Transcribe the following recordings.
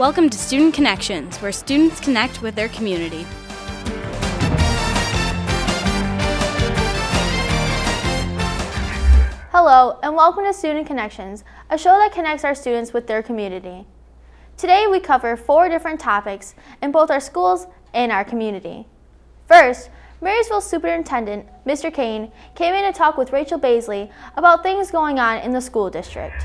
Welcome to Student Connections, where students connect with their community. Hello, and welcome to Student Connections, a show that connects our students with their community. Today we cover 4 different topics in both our schools and our community. First, Marysville Superintendent, Mr. Kane, came in to talk with Rachel Baisley about things going on in the school district.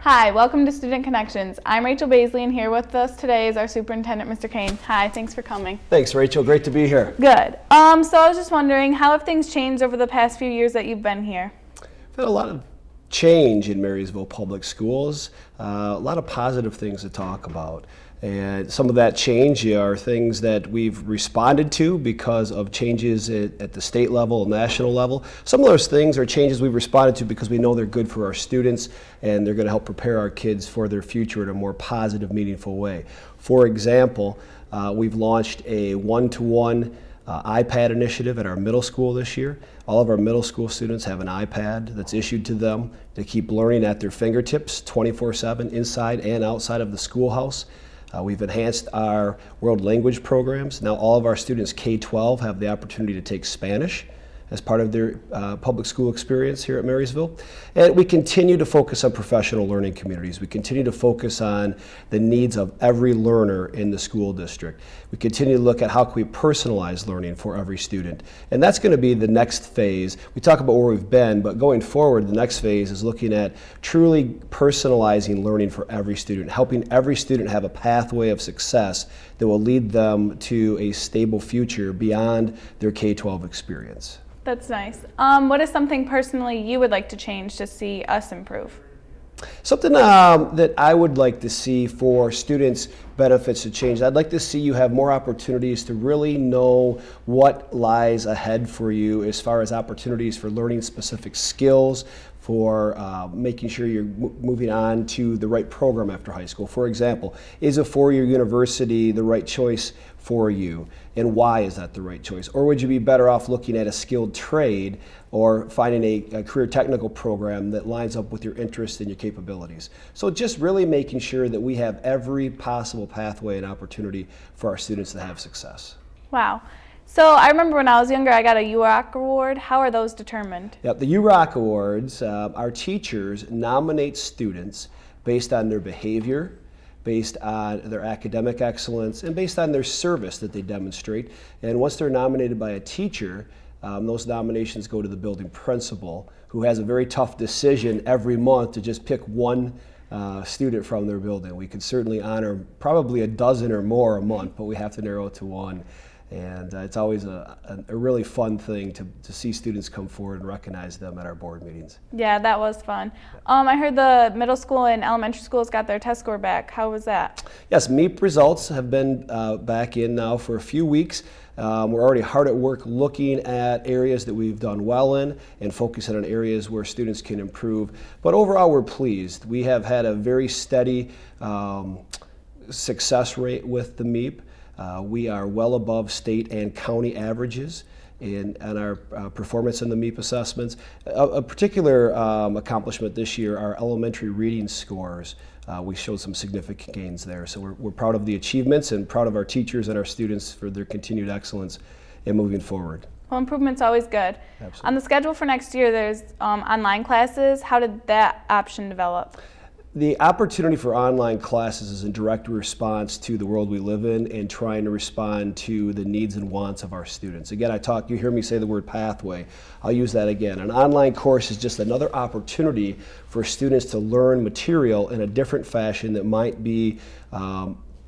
Hi, welcome to Student Connections. I'm Rachel Baisley, and here with us today is our superintendent, Mr. Kane. Hi, thanks for coming. Thanks, Rachel. Great to be here. Good. So I was just wondering, how have things changed over the past few years that you've been here? We've had a lot of change in Marysville Public Schools, a lot of positive things to talk about. And some of that change are things that we've responded to because of changes at the state level and national level. Some of those things are changes we've responded to because we know they're good for our students and they're going to help prepare our kids for their future in a more positive, meaningful way. For example, we've launched a one-to-one iPad initiative at our middle school this year. All of our middle school students have an iPad that's issued to them to keep learning at their fingertips 24/7 inside and outside of the schoolhouse. We've enhanced our world language programs. Now all of our students K-12 have the opportunity to take Spanish as part of their public school experience here at Marysville. And we continue to focus on professional learning communities. We continue to focus on the needs of every learner in the school district. We continue to look at how can we personalize learning for every student. And that's going to be the next phase. We talk about where we've been, but going forward, the next phase is looking at truly personalizing learning for every student, helping every student have a pathway of success that will lead them to a stable future beyond their K-12 experience. That's nice. What is something personally you would like to change to see us improve? Something that I would like to see for students' benefits to change. I'd like to see you have more opportunities to really know what lies ahead for you as far as opportunities for learning specific skills, for making sure you're moving on to the right program after high school. For example, is a 4-year university the right choice for you? And why is that the right choice? Or would you be better off looking at a skilled trade or finding a career technical program that lines up with your interests and your capabilities? So just really making sure that we have every possible pathway and opportunity for our students to have success. Wow. So I remember when I was younger, I got a UROC award. How are those determined? Yep, the UROC awards, our teachers nominate students based on their behavior, based on their academic excellence, and based on their service that they demonstrate. And once they're nominated by a teacher, those nominations go to the building principal, who has a very tough decision every month to just pick one student from their building. We could certainly honor probably a dozen or more a month, but we have to narrow it to one. And it's always a really fun thing to see students come forward and recognize them at our board meetings. Yeah, that was fun. I heard the middle school and elementary schools got their test score back. How was that? Yes, MEP results have been back in now for a few weeks. We're already hard at work looking at areas that we've done well in and focusing on areas where students can improve. But overall, we're pleased. We have had a very steady success rate with the MEP. We are well above state and county averages in our performance in the MEP assessments. A particular accomplishment this year, our elementary reading scores. We showed some significant gains there. So we're proud of the achievements and proud of our teachers and our students for their continued excellence in moving forward. Well, improvement's always good. Absolutely. On the schedule for next year, there's online classes. How did that option develop? The opportunity for online classes is in direct response to the world we live in and trying to respond to the needs and wants of our students. Again, you hear me say the word pathway. I'll use that again. An online course is just another opportunity for students to learn material in a different fashion that might be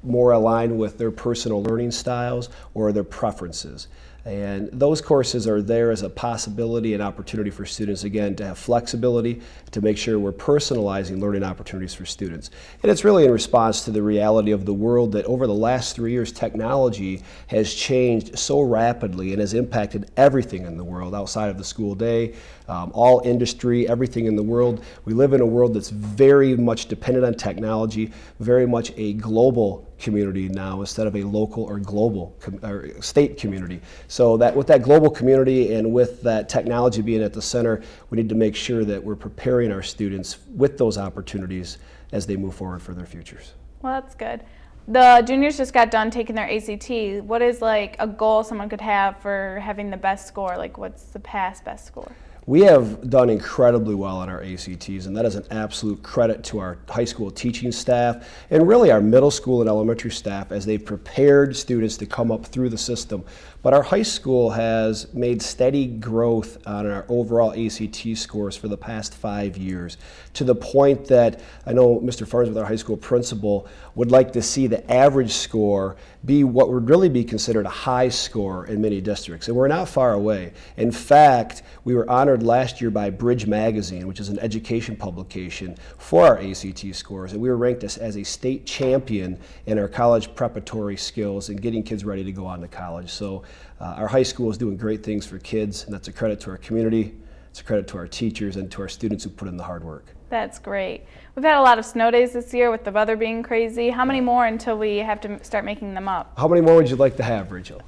more aligned with their personal learning styles or their preferences. And those courses are there as a possibility and opportunity for students, again, to have flexibility, to make sure we're personalizing learning opportunities for students. And it's really in response to the reality of the world that over the last 3 years, technology has changed so rapidly and has impacted everything in the world outside of the school day, all industry, everything in the world. We live in a world that's very much dependent on technology, very much a global community now instead of a local or global or state community. So that with that global community and with that technology being at the center, we need to make sure that we're preparing our students with those opportunities as they move forward for their futures. Well, that's good. The juniors just got done taking their ACT. What is like a goal someone could have for having the best score? Like what's the past best score? We have done incredibly well on our ACTs, and that is an absolute credit to our high school teaching staff and really our middle school and elementary staff as they've prepared students to come up through the system. But our high school has made steady growth on our overall ACT scores for the past 5 years, to the point that I know Mr. Farnsworth, our high school principal, would like to see the average score be what would really be considered a high score in many districts. And we're not far away. In fact, we were honored last year by Bridge Magazine, which is an education publication, for our ACT scores. And we were ranked as a state champion in our college preparatory skills and getting kids ready to go on to college. So our high school is doing great things for kids, and that's a credit to our community, it's a credit to our teachers, and to our students who put in the hard work. That's great. We've had a lot of snow days this year with the weather being crazy. How many more until we have to start making them up? How many more would you like to have, Rachel?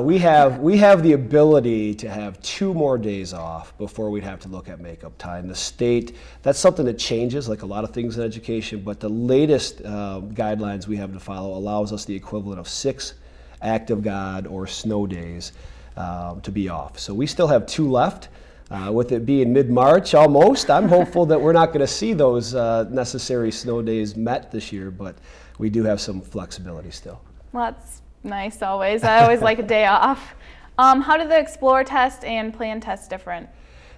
We have the ability to have 2 more days off before we'd have to look at makeup time. The state, that's something that changes, like a lot of things in education, but the latest guidelines we have to follow allows us the equivalent of 6 act of God or snow days to be off. So we still have 2 left. With it being mid-March almost, I'm hopeful that we're not going to see those necessary snow days met this year, but we do have some flexibility still. Well, that's nice always. I always like a day off. How do the Explore test and Plan test different?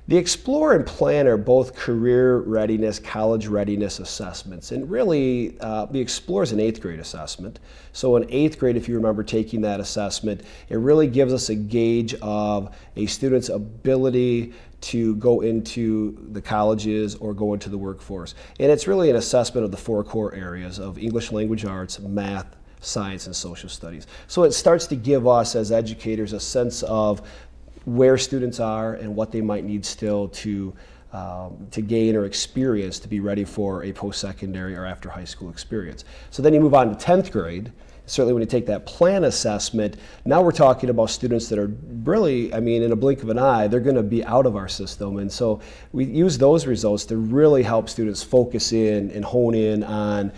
The Explore and Plan are both career readiness, college readiness assessments. And really, the Explore is an 8th grade assessment. So in 8th grade, if you remember taking that assessment, it really gives us a gauge of a student's ability to go into the colleges or go into the workforce. And it's really an assessment of the 4 core areas of English language arts, math, science, and social studies. So it starts to give us as educators a sense of where students are and what they might need still to gain or experience to be ready for a post-secondary or after high school experience. So then you move on to 10th grade. Certainly when you take that plan assessment, now we're talking about students that are really, I mean, in a blink of an eye, they're going to be out of our system. And so we use those results to really help students focus in and hone in on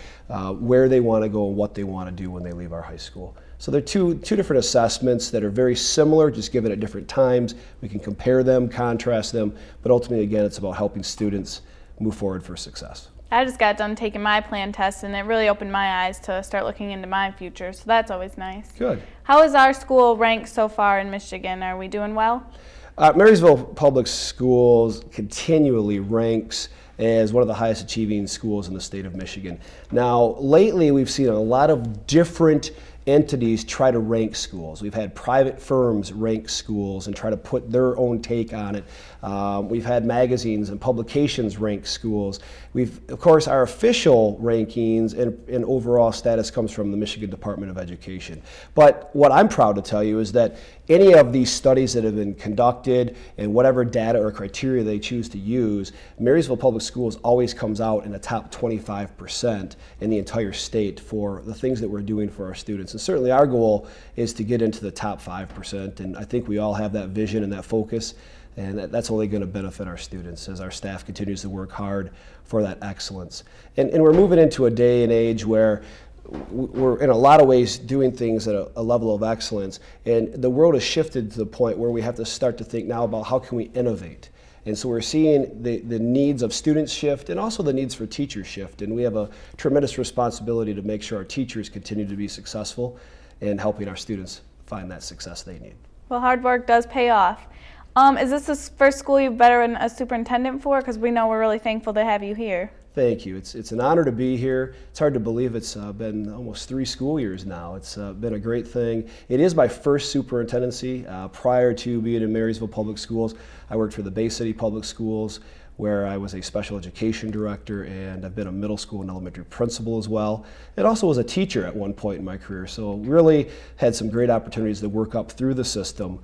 where they want to go and what they want to do when they leave our high school. So they're two different assessments that are very similar, just given at different times. We can compare them, contrast them, but ultimately, again, it's about helping students move forward for success. I just got done taking my Plan test, and it really opened my eyes to start looking into my future, so that's always nice. Good. How is our school ranked so far in Michigan? Are we doing well? Marysville Public Schools continually ranks as one of the highest achieving schools in the state of Michigan. Now, lately, we've seen a lot of different entities try to rank schools. We've had private firms rank schools and try to put their own take on it. We've had magazines and publications rank schools. Of course, our official rankings and overall status comes from the Michigan Department of Education. But what I'm proud to tell you is that any of these studies that have been conducted and whatever data or criteria they choose to use, Marysville Public Schools always comes out in the top 25% in the entire state for the things that we're doing for our students. And certainly our goal is to get into the top 5%, and I think we all have that vision and that focus, and that's only going to benefit our students as our staff continues to work hard for that excellence. And we're moving into a day and age where we're in a lot of ways doing things at a level of excellence, and the world has shifted to the point where we have to start to think now about how can we innovate. And so we're seeing the needs of students shift and also the needs for teachers shift, and we have a tremendous responsibility to make sure our teachers continue to be successful in helping our students find that success they need. Well, hard work does pay off. Is this the first school you've been a superintendent for? Because we know we're really thankful to have you here. Thank you. It's an honor to be here. It's hard to believe it's been almost 3 school years now. It's been a great thing. It is my first superintendency. Prior to being in Marysville Public Schools, I worked for the Bay City Public Schools, where I was a special education director, and I've been a middle school and elementary principal as well. And also was a teacher at one point in my career. So really had some great opportunities to work up through the system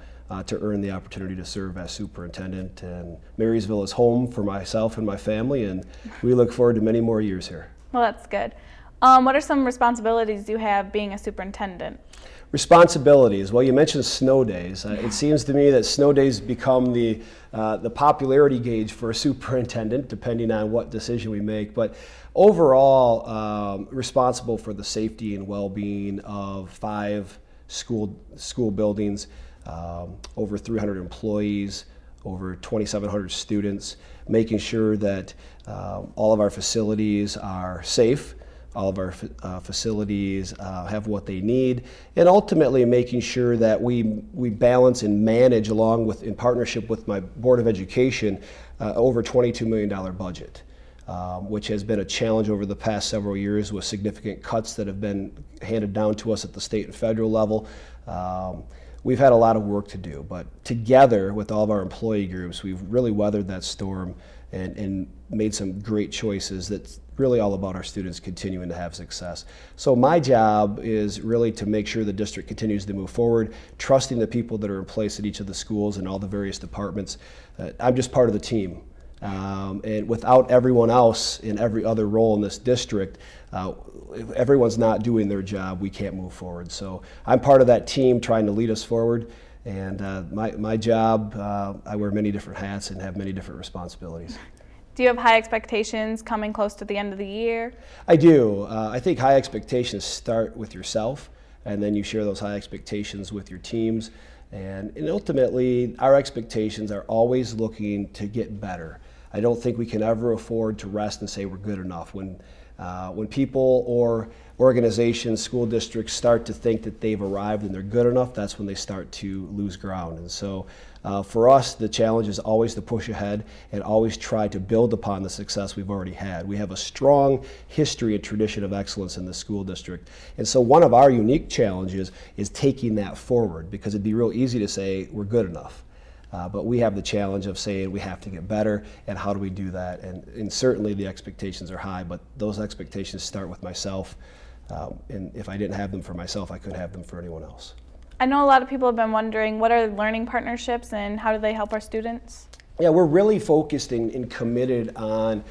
to earn the opportunity to serve as superintendent. And Marysville is home for myself and my family, and we look forward to many more years here. Well, that's good. What are some responsibilities you have being a superintendent? Responsibilities. Well, you mentioned snow days. It seems to me that snow days become the popularity gauge for a superintendent, depending on what decision we make. But overall, responsible for the safety and well-being of 5 school buildings, over 300 employees, over 2,700 students, making sure that all of our facilities are safe. All of our facilities have what they need, and ultimately making sure that we balance and manage, along with, in partnership with my Board of Education, over $22 million budget, which has been a challenge over the past several years with significant cuts that have been handed down to us at the state and federal level. We've had a lot of work to do, but together with all of our employee groups, we've really weathered that storm and made some great choices that's really all about our students continuing to have success. So my job is really to make sure the district continues to move forward, trusting the people that are in place at each of the schools and all the various departments. I'm just part of the team. And without everyone else in every other role in this district, if everyone's not doing their job, we can't move forward. So I'm part of that team trying to lead us forward. And my job, I wear many different hats and have many different responsibilities. Do you have high expectations coming close to the end of the year? I do. I think high expectations start with yourself, and then you share those high expectations with your teams. And ultimately, our expectations are always looking to get better. I don't think we can ever afford to rest and say we're good enough. When people or organizations, school districts start to think that they've arrived and they're good enough, that's when they start to lose ground. And so for us, the challenge is always to push ahead and always try to build upon the success we've already had. We have a strong history and tradition of excellence in the school district. And so one of our unique challenges is taking that forward, because it'd be real easy to say we're good enough. But we have the challenge of saying we have to get better, and how do we do that? And certainly the expectations are high, but those expectations start with myself. And if I didn't have them for myself, I couldn't have them for anyone else. I know a lot of people have been wondering, what are learning partnerships and how do they help our students? Yeah, we're really focused and committed on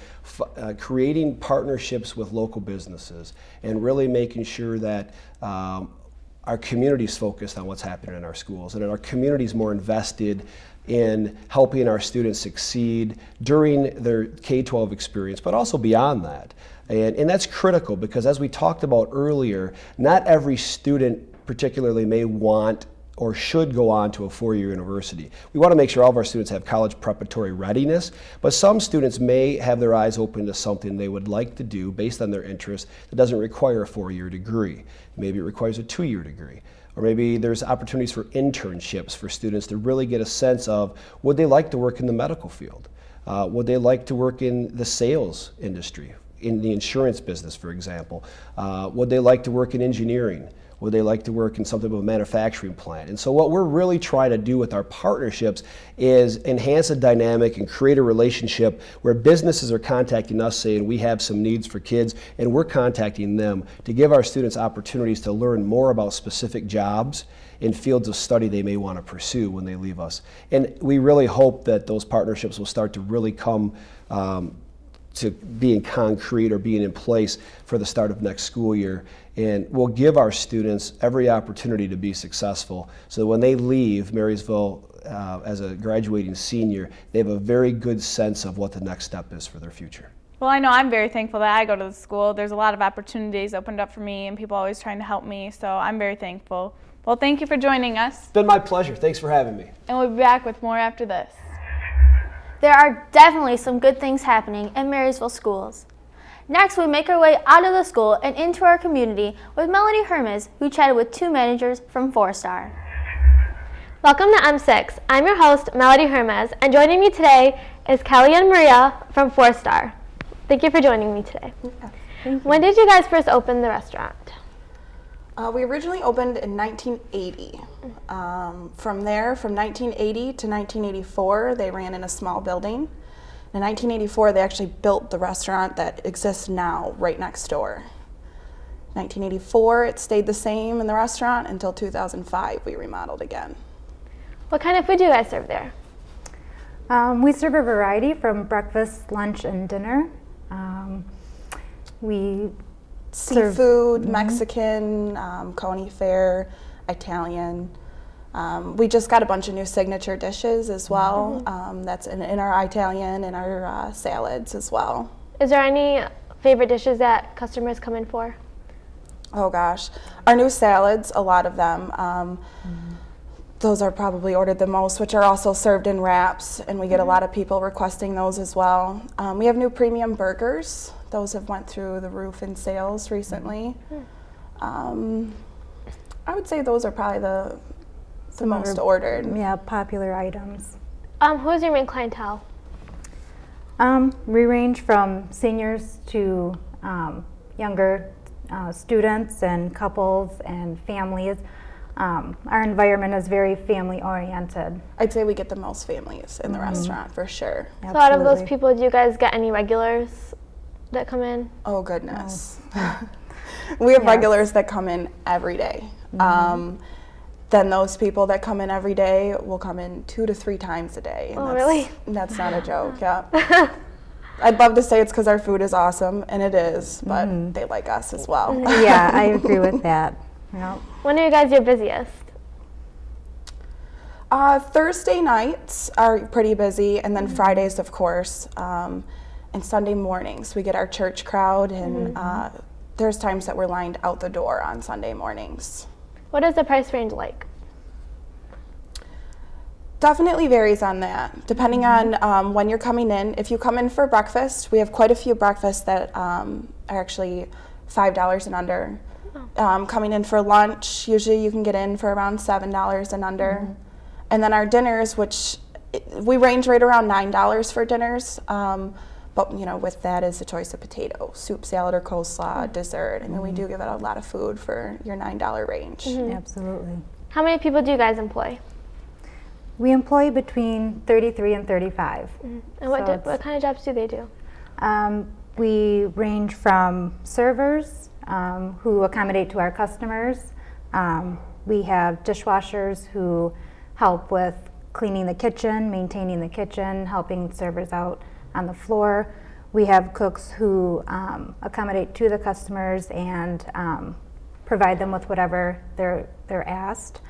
creating partnerships with local businesses and really making sure that our community's focused on what's happening in our schools, and that our community's more invested in helping our students succeed during their K-12 experience, but also beyond that. And that's critical, because as we talked about earlier, not every student particularly may want or should go on to a 4-year university. We want to make sure all of our students have college preparatory readiness, but some students may have their eyes open to something they would like to do based on their interest that doesn't require a 4-year degree. Maybe it requires a 2-year degree. Or maybe there's opportunities for internships for students to really get a sense of, would they like to work in the medical field? Would they like to work in the sales industry, in the insurance business, for example? Would they like to work in engineering? Would they like to work in something of a manufacturing plant? And so what we're really trying to do with our partnerships is enhance a dynamic and create a relationship where businesses are contacting us saying we have some needs for kids, and we're contacting them to give our students opportunities to learn more about specific jobs in fields of study they may want to pursue when they leave us. And we really hope that those partnerships will start to really come to being concrete or being in place for the start of next school year. And we'll give our students every opportunity to be successful, so that when they leave Marysville as a graduating senior, they have a very good sense of what the next step is for their future. Well, I know I'm very thankful that I go to the school. There's a lot of opportunities opened up for me, and people always trying to help me, so I'm very thankful. Well, thank you for joining us. It's been my pleasure. Thanks for having me. And we'll be back with more after this. There are definitely some good things happening in Marysville schools. Next, we make our way out of the school and into our community with Melody Hermes, who chatted with 2 managers from 4-Star. Welcome to M6. I'm your host, Melody Hermes, and joining me today is Kelly and Maria from 4-Star. Thank you for joining me today. Thank you. When did you guys first open the restaurant? We originally opened in 1980. From there, from 1980 to 1984, they ran in a small building. In 1984, they actually built the restaurant that exists now right next door. 1984, it stayed the same in the restaurant until 2005, we remodeled again. What kind of food do you guys serve there? We serve a variety from breakfast, lunch, and dinner. We seafood, Mexican, Coney fare, Italian. We just got a bunch of new signature dishes as well. That's in our Italian and our salads as well. Is there any favorite dishes that customers come in for? Oh gosh, our new salads, a lot of them. Those are probably ordered the most, which are also served in wraps, and we get a lot of people requesting those as well. We have new premium burgers. Those have went through the roof in sales recently. I would say those are probably the most ordered. Yeah, popular items. Who's your main clientele? We range from seniors to younger students and couples and families. Our environment is very family oriented. I'd say we get the most families in the restaurant for sure. So out of those Absolutely. people, do you guys get any regulars that come in? Oh goodness. We have regulars that come in every day. Then those people that come in every day will come in 2 to 3 times a day. And Oh, really? That's not a joke, yeah. I'd love to say it's because our food is awesome, and it is, but they like us as well. Yeah, I agree with that. Yep. When are you guys your busiest? Thursday nights are pretty busy, and then Fridays, of course, and Sunday mornings. We get our church crowd, and there's times that we're lined out the door on Sunday mornings. What is the price range like? Definitely varies on that, depending on when you're coming in. If you come in for breakfast, we have quite a few breakfasts that are actually $5 and under. Coming in for lunch, usually you can get in for around $7 and under. And then our dinners, which we range right around $9 for dinners. But with that is a choice of potato, soup, salad, or coleslaw, dessert. I mean, we do give out a lot of food for your $9 range. Absolutely. How many people do you guys employ? We employ between 33 and 35. And So what it's- kind of jobs do they do? We range from servers who accommodate to our customers. We have dishwashers who help with cleaning the kitchen, maintaining the kitchen, helping servers out on the floor. We have cooks who accommodate to the customers and provide them with whatever they're asked.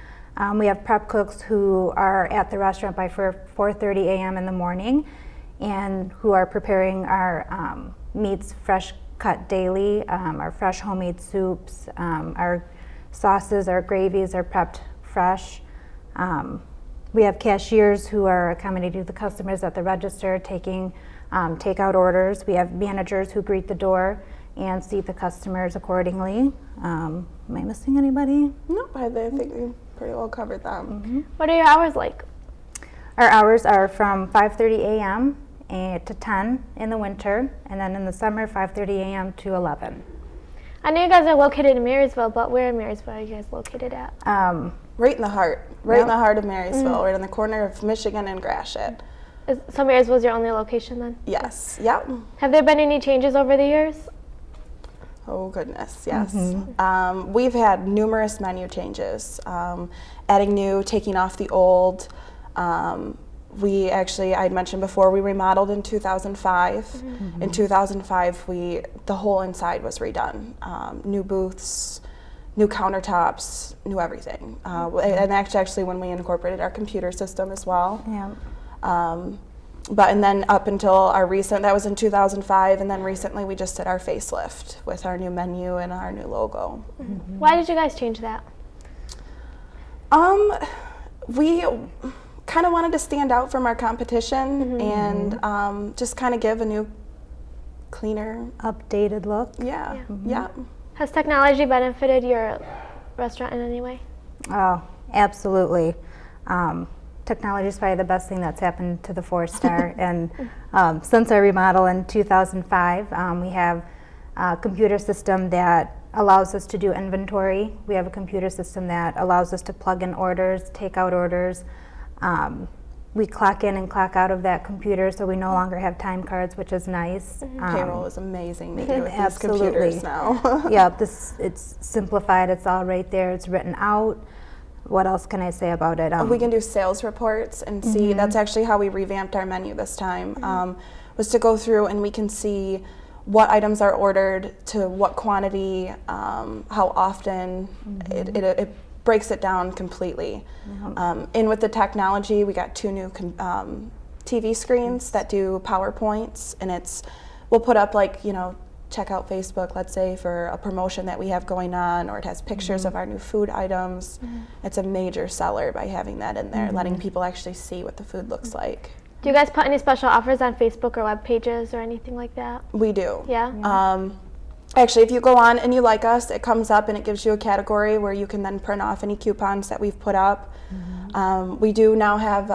We have prep cooks who are at the restaurant by 4:30 a.m. in the morning and who are preparing our meats fresh cut daily, our fresh homemade soups, our sauces, our gravies are prepped fresh. We have cashiers who are accommodating the customers at the register, taking takeout orders. We have managers who greet the door and seat the customers accordingly. Am I missing anybody? Nope, I think we pretty well covered them. What are your hours like? Our hours are from 5:30 a.m. To 10 in the winter, and then in the summer, 5:30 a.m. to 11. I know you guys are located in Marysville, but where in Marysville are you guys located at? Right in the heart, in the heart of Marysville, right on the corner of Michigan and Gratiot. So Marysville was your only location then? Yes, yep. Have there been any changes over the years? Oh goodness, yes. We've had numerous menu changes, adding new, taking off the old. We actually, I had mentioned before, we remodeled in 2005. In 2005, the whole inside was redone. New booths, new countertops, new everything. And actually when we incorporated our computer system as well. Yeah. And then up until our recent, that was in 2005, and then recently we just did our facelift with our new menu and our new logo. Why did you guys change that? We kind of wanted to stand out from our competition and just kind of give a new, cleaner, Updated look. yeah. Has technology benefited your restaurant in any way? Oh, absolutely. Technology is probably the best thing that's happened to the 4-Star. And since our remodel in 2005, we have a computer system that allows us to do inventory. We have a computer system that allows us to plug in orders, take out orders. We clock in and clock out of that computer, so we no longer have time cards, which is nice. Payroll is amazing to do with these Absolutely. computers now. Yeah, it's simplified. It's all right there. It's written out. What else can I say about it? We can do sales reports and see, that's actually how we revamped our menu this time, was to go through and we can see what items are ordered to what quantity, how often. It breaks it down completely. And with the technology, we got 2 new TV screens that do PowerPoints, and we'll put up, like, check out Facebook, let's say, for a promotion that we have going on, or it has pictures of our new food items. It's a major seller by having that in there, letting people actually see what the food looks like. Do you guys put any special offers on Facebook or web pages or anything like that? We do. Yeah? Actually, if you go on and you like us, it comes up and it gives you a category where you can then print off any coupons that we've put up. We do now have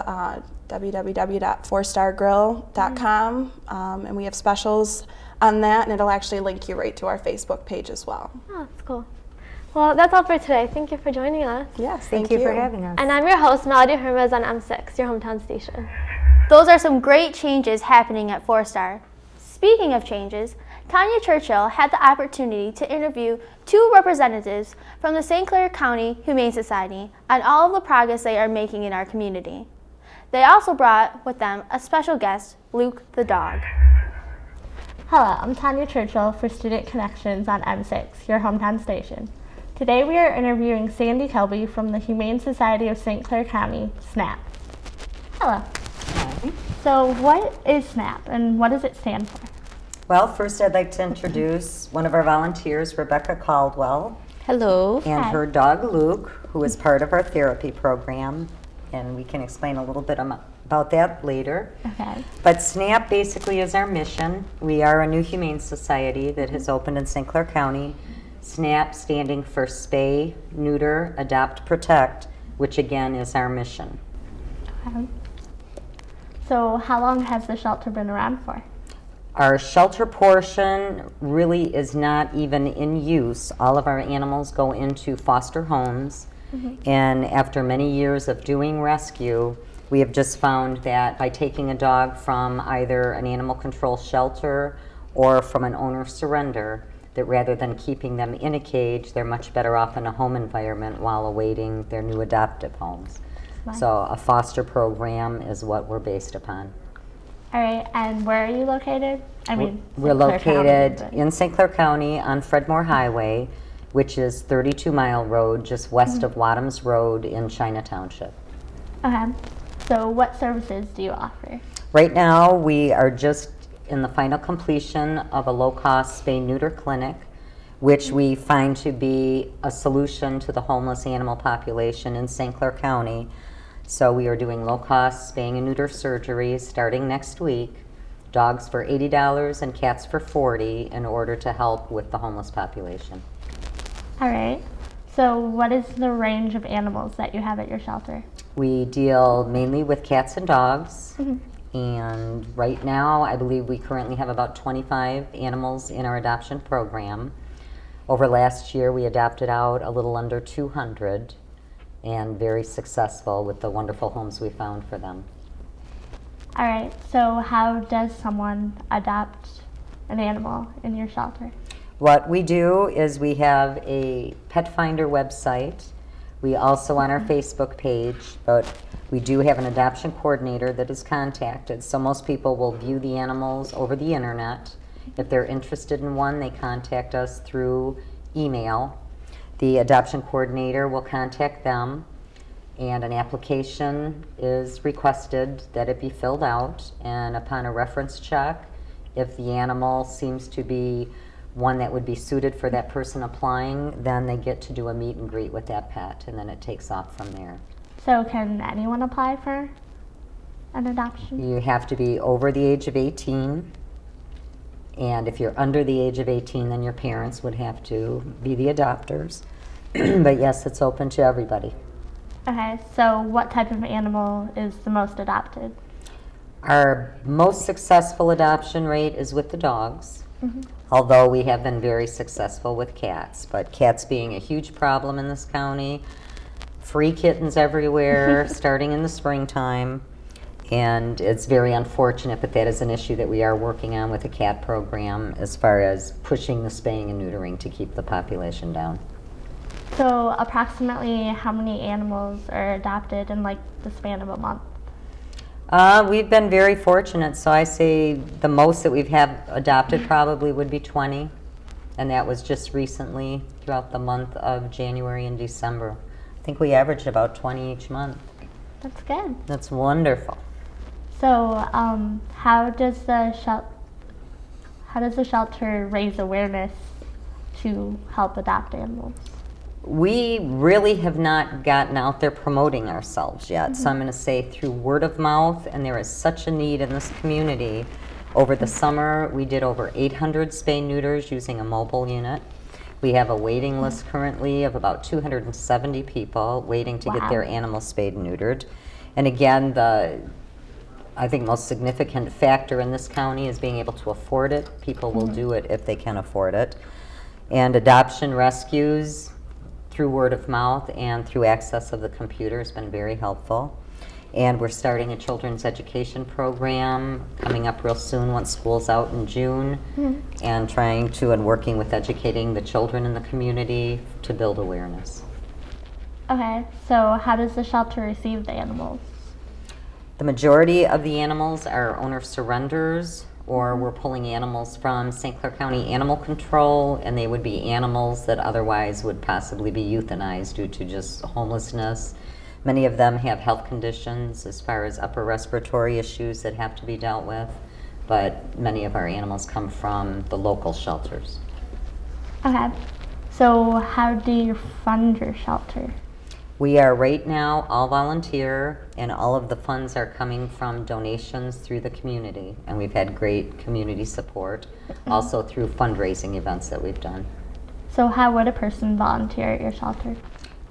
www.fourstargrill.com, and we have specials on that, and it'll actually link you right to our Facebook page as well. Oh, that's cool. Well, that's all for today. Thank you for joining us. Yes, Thank you for having us. And I'm your host, Melody Hermes on M6, your hometown station. Those are some great changes happening at 4-Star. Speaking of changes, Tanya Churchill had the opportunity to interview 2 representatives from the St. Clair County Humane Society on all of the progress they are making in our community. They also brought with them a special guest, Luke the dog. Hello, I'm Tanya Churchill for Student Connections on M6, your hometown station. Today we are interviewing Sandy Kelby from the Humane Society of St. Clair County, SNAP. Hello. Hi. So what is SNAP and what does it stand for? Well, first I'd like to introduce one of our volunteers, Rebecca Caldwell. Hello. And Hi. her dog, Luke, who is part of our therapy program. And we can explain a little bit about that later. Okay. But SNAP basically is our mission. We are a new humane society that has opened in St. Clair County. SNAP standing for Spay, Neuter, Adopt, Protect, which again is our mission. Okay. So how long has the shelter been around for? Our shelter portion really is not even in use. All of our animals go into foster homes. And after many years of doing rescue, we have just found that by taking a dog from either an animal control shelter or from an owner surrender, that rather than keeping them in a cage, they're much better off in a home environment while awaiting their new adoptive homes. Nice. So a foster program is what we're based upon. All right, and where are you located? We're St. Clair County, located but- in St. Clair County on Fredmore Highway, which is 32 Mile Road, just west of Wadhams Road in China Township. Okay. So what services do you offer? Right now, we are just in the final completion of a low-cost spay-neuter clinic, which we find to be a solution to the homeless animal population in St. Clair County. So we are doing low-cost spaying and neuter surgeries starting next week. Dogs for $80 and cats for $40 in order to help with the homeless population. All right. So what is the range of animals that you have at your shelter? We deal mainly with cats and dogs. And right now, I believe we currently have about 25 animals in our adoption program. Over last year, we adopted out a little under 200 and very successful with the wonderful homes we found for them. All right. So how does someone adopt an animal in your shelter? What we do is we have a pet finder website. We also on our Facebook page, but we do have an adoption coordinator that is contacted. So most people will view the animals over the internet. If they're interested in one, they contact us through email. The adoption coordinator will contact them, and an application is requested that it be filled out. And upon a reference check, if the animal seems to be one that would be suited for that person applying, then they get to do a meet and greet with that pet, and then it takes off from there. So can anyone apply for an adoption? You have to be over the age of 18, and if you're under the age of 18, then your parents would have to be the adopters. But yes, it's open to everybody. Okay, so what type of animal is the most adopted? Our most successful adoption rate is with the dogs, although we have been very successful with cats. But cats being a huge problem in this county, free kittens everywhere starting in the springtime, and it's very unfortunate, but that is an issue that we are working on with the cat program as far as pushing the spaying and neutering to keep the population down. So approximately how many animals are adopted in like the span of a month? We've been very fortunate, so I say the most that we've had adopted probably would be 20, and that was just recently throughout the month of January and December. I think we averaged about 20 each month. That's good. That's wonderful. So, how does the shelter raise awareness to help adopt animals? We really have not gotten out there promoting ourselves yet. So I'm going to say through word of mouth, and there is such a need in this community. Over the summer, we did over 800 spay-neuters using a mobile unit. We have a waiting list currently of about 270 people waiting to get their animals spayed and neutered. And again, I think most significant factor in this county is being able to afford it. People will do it if they can afford it. And adoption rescues through word of mouth and through access of the computer has been very helpful. And we're starting a children's education program coming up real soon once school's out in June, and trying to and working with educating the children in the community to build awareness. Okay, so how does the shelter receive the animals? The majority of the animals are owner surrenders, or we're pulling animals from St. Clair County Animal Control, and they would be animals that otherwise would possibly be euthanized due to just homelessness. Many of them have health conditions as far as upper respiratory issues that have to be dealt with, but many of our animals come from the local shelters. Okay, so how do you fund your shelter? We are right now all volunteer, and all of the funds are coming from donations through the community, and we've had great community support, also through fundraising events that we've done. So how would a person volunteer at your shelter?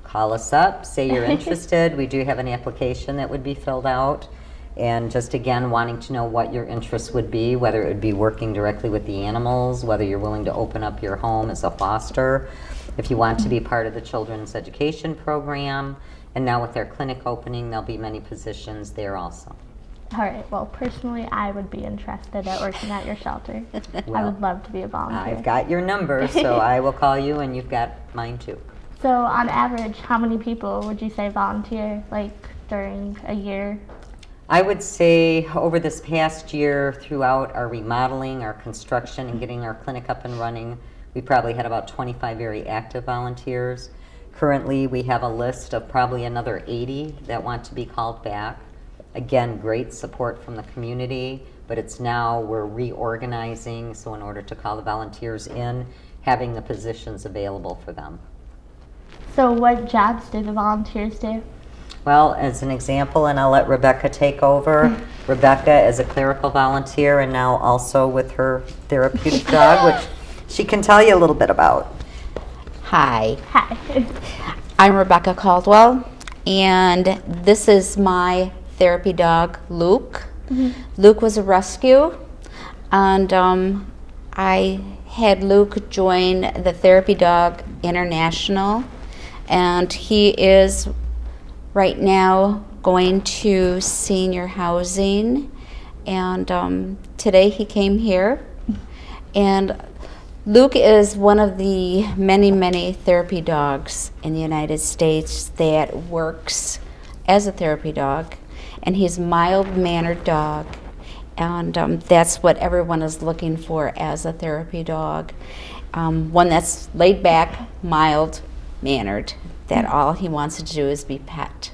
Call us up, say you're interested. We do have an application that would be filled out, and just again wanting to know what your interest would be, whether it would be working directly with the animals, whether you're willing to open up your home as a foster, if you want to be part of the children's education program, and now with their clinic opening, there'll be many positions there also. All right, well, personally, I would be interested at working at your shelter. I Well, would love to be a volunteer. I've got your number, so I will call you, and you've got mine too. So on average, how many people would you say volunteer, like during a year? I would say over this past year, throughout our remodeling, our construction, and getting our clinic up and running, we probably had about 25 very active volunteers. Currently, we have a list of probably another 80 that want to be called back. Again, great support from the community, but it's now we're reorganizing, so in order to call the volunteers in, having the positions available for them. So what jobs do the volunteers do? Well, as an example, and I'll let Rebecca take over. Rebecca is a clerical volunteer and now also with her therapeutic dog, which she can tell you a little bit about. Hi, Hi. I'm Rebecca Caldwell, and this is my therapy dog, Luke. Luke was a rescue, and I had Luke join the Therapy Dog International, and he is right now going to senior housing, and today he came here, and Luke is one of the many, many therapy dogs in the United States that works as a therapy dog, and he's a mild-mannered dog, and that's what everyone is looking for as a therapy dog. One that's laid back, mild-mannered, that all he wants to do is be pet.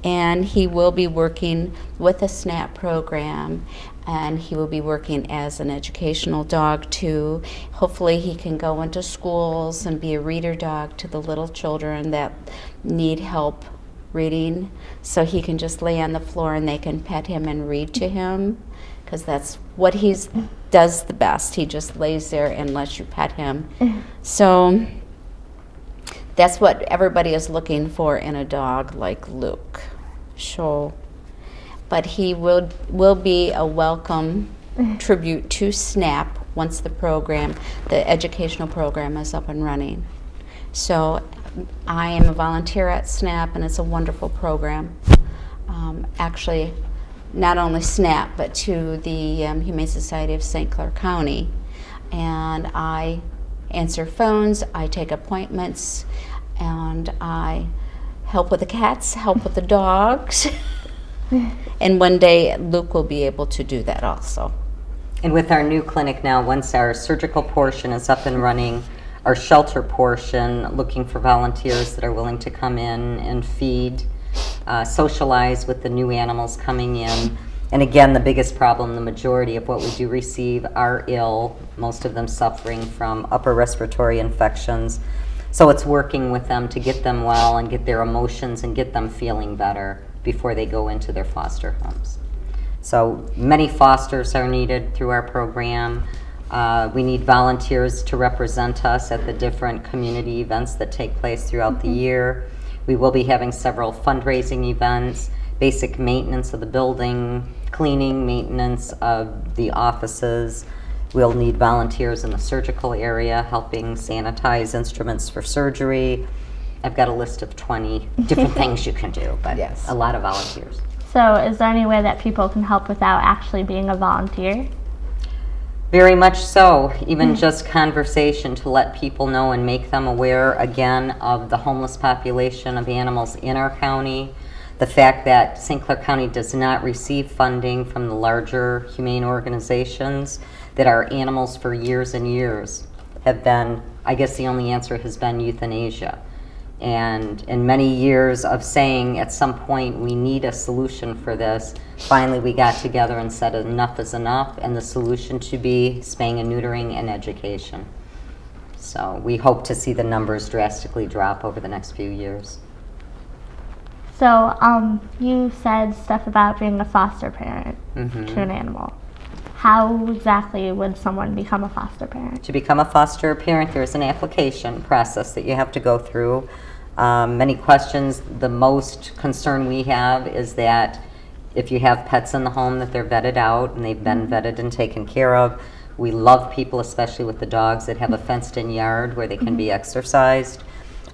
And he will be working with the SNAP program, and he will be working as an educational dog too. Hopefully he can go into schools and be a reader dog to the little children that need help reading, so he can just lay on the floor and they can pet him and read to him, because that's what he does the best. He just lays there and lets you pet him. So that's what everybody is looking for in a dog like Luke. So, but he will be a welcome tribute to SNAP once the educational program is up and running. So I am a volunteer at SNAP, and it's a wonderful program. Actually, not only SNAP, but to the Humane Society of St. Clair County. And I answer phones, I take appointments, and I help with the cats, help with the dogs. And one day Luke will be able to do that also. And with our new clinic now, once our surgical portion is up and running, our shelter portion, looking for volunteers that are willing to come in and feed, socialize with the new animals coming in. And again, the biggest problem, the majority of what we do receive are ill, most of them suffering from upper respiratory infections. So it's working with them to get them well and get their emotions and get them feeling better before they go into their foster homes. So many fosters are needed through our program. We need volunteers to represent us at the different community events that take place throughout the year. We will be having several fundraising events, basic maintenance of the building, cleaning, maintenance of the offices. We'll need volunteers in the surgical area helping sanitize instruments for surgery. I've got a list of 20 different things you can do, but Yes. a lot of volunteers. So is there any way that people can help without actually being a volunteer? Very much so. Even just conversation to let people know and make them aware again of the homeless population of animals in our county. The fact that St. Clair County does not receive funding from the larger humane organizations, that our animals for years and years have been, I guess the only answer has been euthanasia. And in many years of saying at some point we need a solution for this, finally we got together and said enough is enough, and the solution to be spaying and neutering and education. So we hope to see the numbers drastically drop over the next few years. So you said stuff about being a foster parent to an animal. How exactly would someone become a foster parent? To become a foster parent, there's an application process that you have to go through. Many questions. The most concern we have is that if you have pets in the home, that they're vetted out and they've been vetted and taken care of. We love people, especially with the dogs, that have a fenced-in yard where they can be exercised.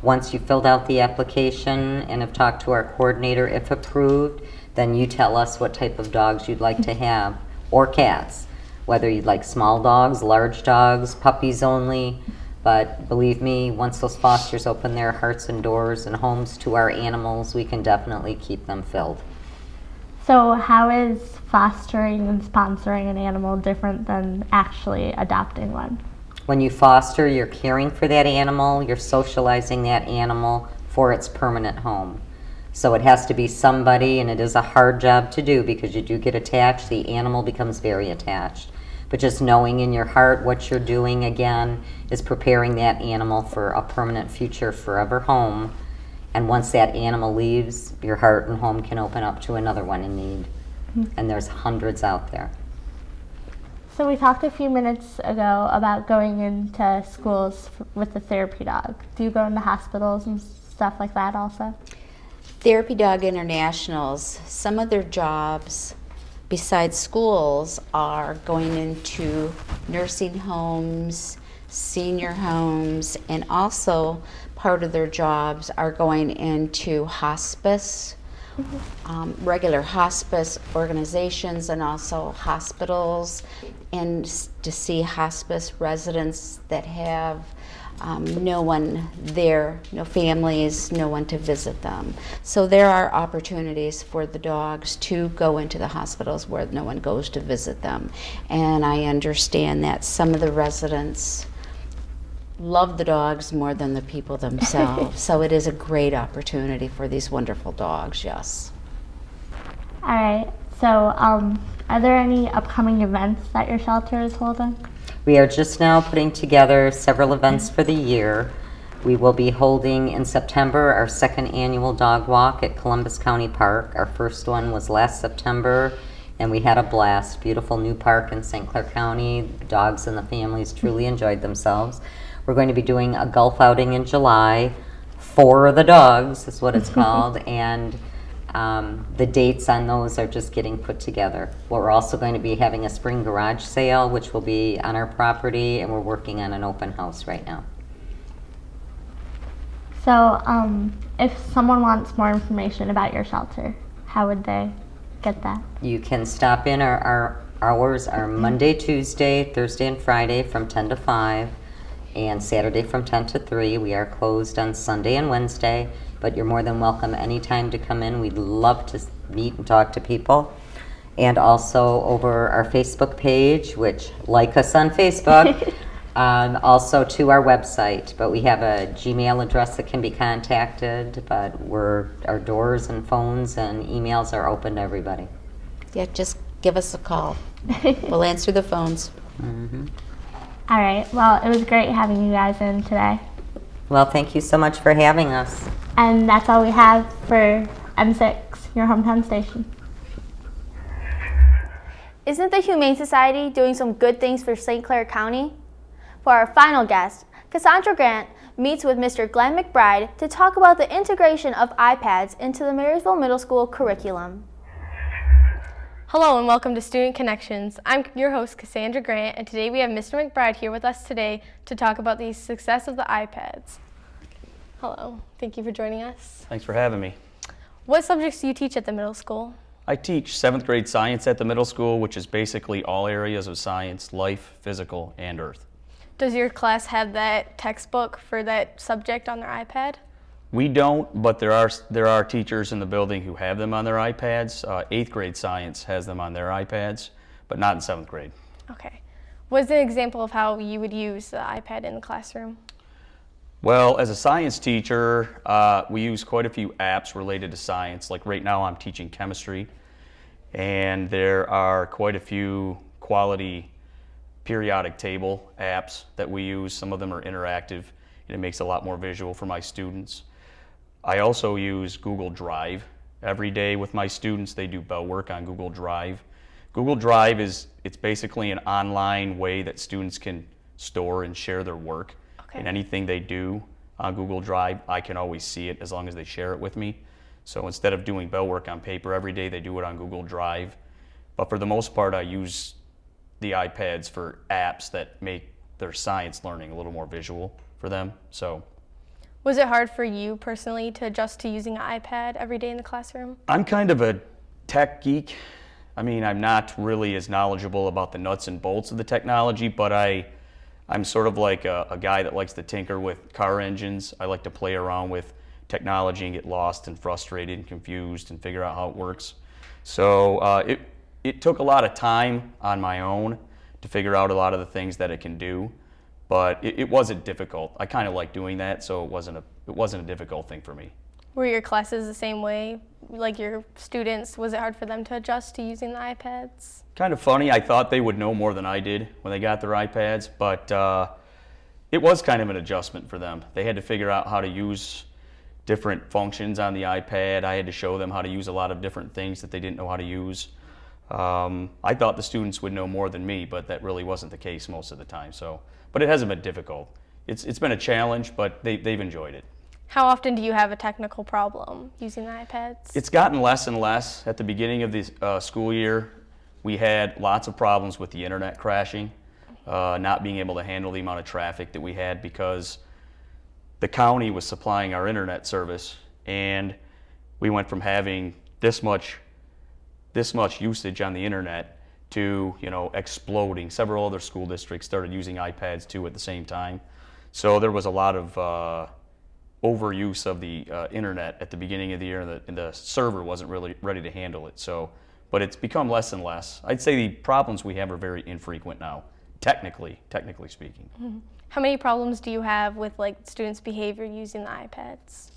Once you've filled out the application and have talked to our coordinator, if approved, then you tell us what type of dogs you'd like to have, or cats, whether you'd like small dogs, large dogs, puppies only. But believe me, once those fosters open their hearts and doors and homes to our animals, we can definitely keep them filled. So how is fostering and sponsoring an animal different than actually adopting one? When you foster, you're caring for that animal, you're socializing that animal for its permanent home. So it has to be somebody, and it is a hard job to do because you do get attached, the animal becomes very attached. But just knowing in your heart what you're doing, again, is preparing that animal for a permanent future, forever home. And once that animal leaves, your heart and home can open up to another one in need. And there's hundreds out there. So we talked a few minutes ago about going into schools with the therapy dog. Do you go into hospitals and stuff like that also? Therapy Dog Internationals, some of their jobs besides schools are going into nursing homes, senior homes, and also part of their jobs are going into hospice, regular hospice organizations, and also hospitals, and to see hospice residents that have no one there, no families, no one to visit them. So there are opportunities for the dogs to go into the hospitals where no one goes to visit them. And I understand that some of the residents love the dogs more than the people themselves. So it is a great opportunity for these wonderful dogs, yes. All right. So are there any upcoming events that your shelter is holding? We are just now putting together several events for the year. We will be holding in September our second annual dog walk at Columbus County Park. Our first one was last September, and we had a blast. Beautiful new park in St. Clair County. The dogs and the families truly enjoyed themselves. We're going to be doing a golf outing in July for the dogs, is what it's called, and the dates on those are just getting put together. We're also going to be having a spring garage sale, which will be on our property, and we're working on an open house right now. So if someone wants more information about your shelter, how would they get that? You can stop in. Our hours are Monday, Tuesday, Thursday, and Friday from 10 to 5, and Saturday from 10 to 3. We are closed on Sunday and Wednesday, but you're more than welcome anytime to come in. We'd love to meet and talk to people. And also over our Facebook page, which like us on Facebook, also to our website. But we have a Gmail address that can be contacted, but our doors and phones and emails are open to everybody. Yeah, just give us a call. We'll answer the phones. All right. Well, it was great having you guys in today. Well, thank you so much for having us. And that's all we have for M6, your hometown station. Isn't the Humane Society doing some good things for St. Clair County? For our final guest, Cassandra Grant meets with Mr. Glenn McBride to talk about the integration of iPads into the Marysville Middle School curriculum. Hello and welcome to Student Connections. I'm your host, Cassandra Grant, and today we have Mr. McBride here with us today to talk about the success of the iPads. Hello, thank you for joining us. Thanks for having me. What subjects do you teach at the middle school? I teach 7th grade science at the middle school, which is basically all areas of science, life, physical, and earth. Does your class have that textbook for that subject on their iPad? We don't, but there are teachers in the building who have them on their iPads. 8th grade science has them on their iPads, but not in 7th grade. Okay. What's an example of how you would use the iPad in the classroom? Well, as a science teacher, we use quite a few apps related to science. Like right now I'm teaching chemistry, and there are quite a few quality periodic table apps that we use. Some of them are interactive, and it makes it a lot more visual for my students. I also use Google Drive every day with my students. They do bell work on Google Drive. Google Drive it's basically an online way that students can store and share their work. Okay. And anything they do on Google Drive, I can always see it as long as they share it with me. So instead of doing bell work on paper every day, they do it on Google Drive. But for the most part, I use the iPads for apps that make their science learning a little more visual for them. So, was it hard for you personally to adjust to using an iPad every day in the classroom? I'm kind of a tech geek. I mean, I'm not really as knowledgeable about the nuts and bolts of the technology, but I'm sort of like a guy that likes to tinker with car engines. I like to play around with technology and get lost and frustrated and confused and figure out how it works. So it took a lot of time on my own to figure out a lot of the things that it can do, but it wasn't difficult. I kind of like doing that, so it wasn't a difficult thing for me. Were your classes the same way? Like your students, was it hard for them to adjust to using the iPads? Kind of funny. I thought they would know more than I did when they got their iPads, but it was kind of an adjustment for them. They had to figure out how to use different functions on the iPad. I had to show them how to use a lot of different things that they didn't know how to use. I thought the students would know more than me, but that really wasn't the case most of the time. But it hasn't been difficult. It's been a challenge, but they've enjoyed it. How often do you have a technical problem using the iPads? It's gotten less and less. At the beginning of the school year, we had lots of problems with the internet crashing, not being able to handle the amount of traffic that we had because the county was supplying our internet service, and we went from having this much usage on the internet to exploding. Several other school districts started using iPads too at the same time. So there was a lot of overuse of the internet at the beginning of the year, and the server wasn't really ready to handle it. But it's become less and less. I'd say the problems we have are very infrequent now, technically speaking. Mm-hmm. How many problems do you have with students' behavior using the iPads?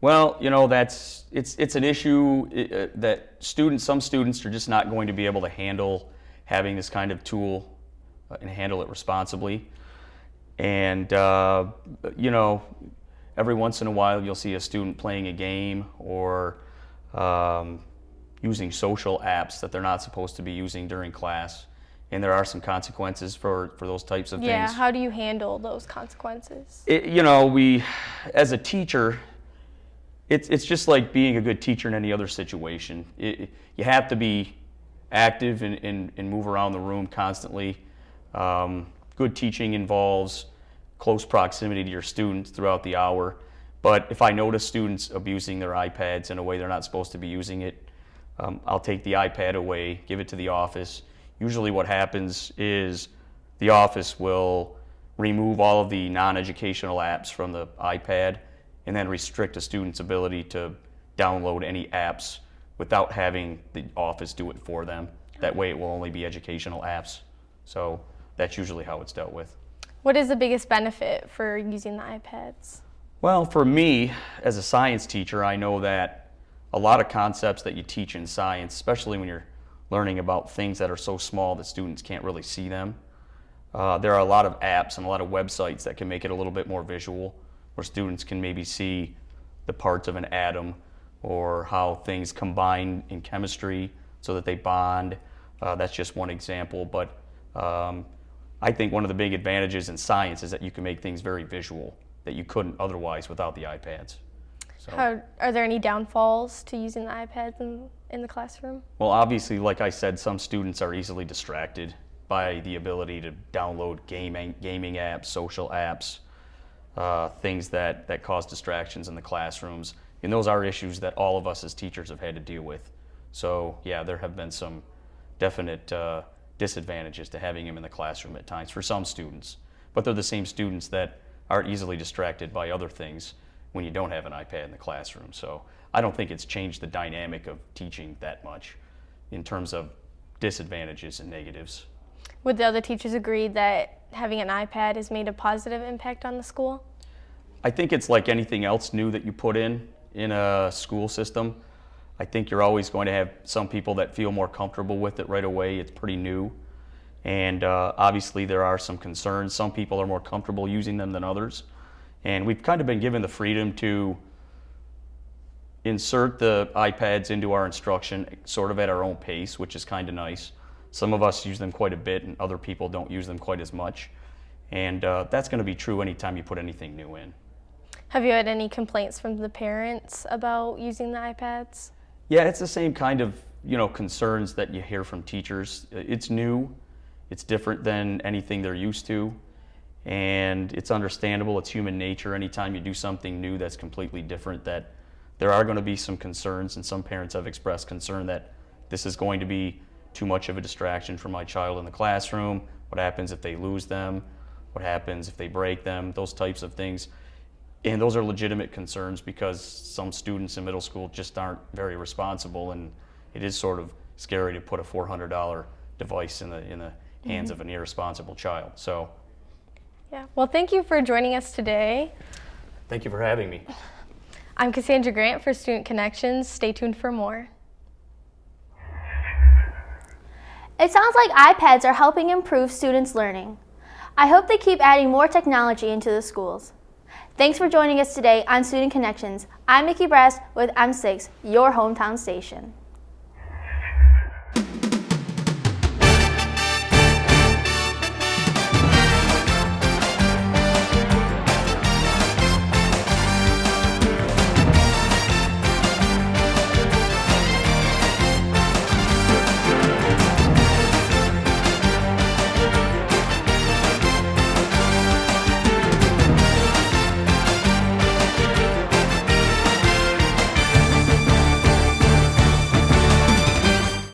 Well, it's an issue that some students are just not going to be able to handle having this kind of tool and handle it responsibly. And every once in a while you'll see a student playing a game or using social apps that they're not supposed to be using during class. And there are some consequences for those types of things. Yeah, how do you handle those consequences? As a teacher, it's just like being a good teacher in any other situation. You have to be active and move around the room constantly. Good teaching involves close proximity to your students throughout the hour. But if I notice students abusing their iPads in a way they're not supposed to be using it, I'll take the iPad away, give it to the office. Usually what happens is the office will remove all of the non-educational apps from the iPad and then restrict a student's ability to download any apps without having the office do it for them. That way it will only be educational apps. So that's usually how it's dealt with. What is the biggest benefit for using the iPads? Well, for me, as a science teacher, I know that a lot of concepts that you teach in science, especially when you're learning about things that are so small that students can't really see them, there are a lot of apps and a lot of websites that can make it a little bit more visual, where students can maybe see the parts of an atom or how things combine in chemistry so that they bond. That's just one example, but I think one of the big advantages in science is that you can make things very visual that you couldn't otherwise without the iPads. So, Are there any downfalls to using the iPads in the classroom? well, obviously, like I said, some students are easily distracted by the ability to download gaming apps, social apps, things that cause distractions in the classrooms. And those are issues that all of us as teachers have had to deal with. So yeah, there have been some definite disadvantages to having them in the classroom at times for some students. But they're the same students that are easily distracted by other things when you don't have an iPad in the classroom. So I don't think it's changed the dynamic of teaching that much in terms of disadvantages and negatives. Would the other teachers agree that having an iPad has made a positive impact on the school? I think it's like anything else new that you put in a school system. I think you're always going to have some people that feel more comfortable with it right away. It's pretty new. And obviously there are some concerns. Some people are more comfortable using them than others. And we've kind of been given the freedom to insert the iPads into our instruction sort of at our own pace, which is kind of nice. Some of us use them quite a bit and other people don't use them quite as much. And that's going to be true anytime you put anything new in. Have you had any complaints from the parents about using the iPads? Yeah, it's the same kind of, concerns that you hear from teachers. It's new, it's different than anything they're used to, and it's understandable. It's human nature. Anytime you do something new that's completely different, that there are going to be some concerns, and some parents have expressed concern that this is going to be too much of a distraction for my child in the classroom. What happens if they lose them? What happens if they break them? Those types of things. And those are legitimate concerns because some students in middle school just aren't very responsible, and it is sort of scary to put a $400 device in the hands of an irresponsible child. So, yeah. Well, thank you for joining us today. thank you for having me. I'm Cassandra Grant for Student Connections. Stay tuned for more. It sounds like iPads are helping improve students' learning. I hope they keep adding more technology into the schools. Thanks for joining us today on Student Connections. I'm Mickey Brass with M6, your hometown station.